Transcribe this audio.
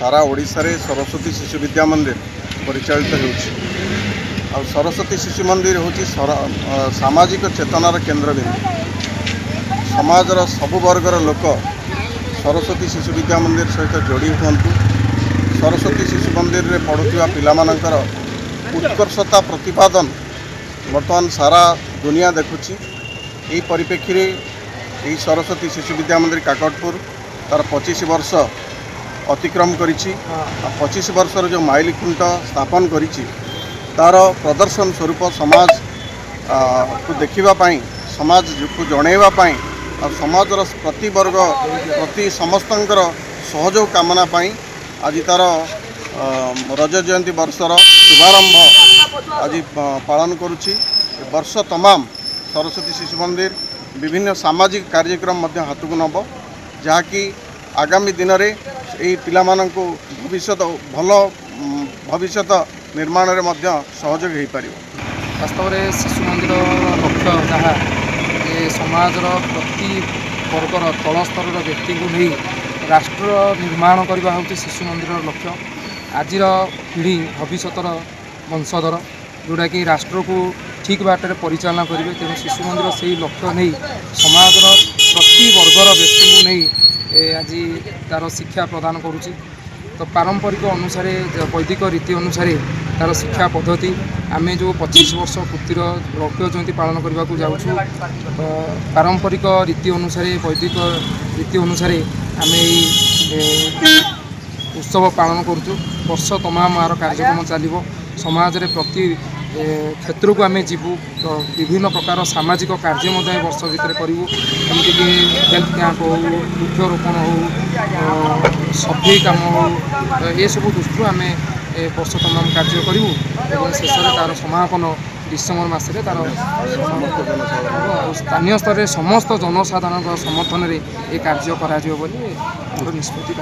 सारा ओडिशा रे सरस्वती शिशु विद्या मंदिर परिचालित हो। सरस्वती शिशु मंदिर हूँ सामाजिक चेतनार केन्द्रबिंदु। समाजर सबु वर्गर लोक सरस्वती शिशु विद्या मंदिर सहित जोड़ी हूँ। सरस्वती शिशु मंदिर रे पढ़ुवा पिलामानंकर उत्कर्षता प्रतिपादन बर्तमान सारा दुनिया देखुची। यही परिप्रेक्षी रे यही सरस्वती शिशु विद्या मंदिर काकटपुर तार 25 वर्ष अतिक्रम करिछि। 25 वर्षर जो माइल खुंट स्थापन करिछि तार प्रदर्शन स्वरूप समाज को देखिबा पाई, समाज को जणैबा पाई और समाजर प्रति वर्ग प्रति समस्तंकर सहयोग कामना पाई आज तार रज जयंती वर्षर शुभारंभ आज पालन करुछि। वर्ष तमाम सरस्वती शिशु मंदिर विभिन्न सामाजिक कार्यक्रम हाथ को नब, जहाँकि आगामी दिन में यही पिलामानंकु भविष्य भल भविष्य निर्माण में सहयोग हो पार। वास्तव में शिशु मंदिर लक्ष्य जहाँ समाजर प्रति वर्गर तल स्तर व्यक्ति को नहीं राष्ट्र निर्माण करने हूँ शिशु मंदिर लक्ष्य। आज पीढ़ी भविष्यर वंशधर जोटा कि राष्ट्र को ठीक बाटर परिचालना करेंगे। तेणु शिशु मंदिर से लक्ष्य नहीं समाजर प्रति वर्गर व्यक्ति को नहीं आज तार शिक्षा प्रदान करुच्ची। तो पारंपरिक अनुसार वैदिक रीति अनुसार तार शिक्षा पद्धति आमे जो 25 वर्ष पूर्तिर लक्ष्य जयंती पालन करने को जाऊँ, पारंपरिक रीति अनुसार वैदिक रीति अनुसार आम उत्सव पालन करूँ। वर्ष तमाम आर कार्यक्रम चलो समाज रे प्रति क्षेत्र को आम जीवु। तो विभिन्न प्रकार सामाजिक कार्य वर्ष भितर करूँ, जमीक हेल्थ कैंप हो, वृक्षरोपण हो, सफाई काम हो, ये सब दृष्टि आम वर्ष तमाम कार्य करूँ। शेष में तार समापन डिसेम्बर मसरे तार स्थानीय स्तर में समस्त जनसाधारण समर्थन में ये कार्य कर निष्पत्ति।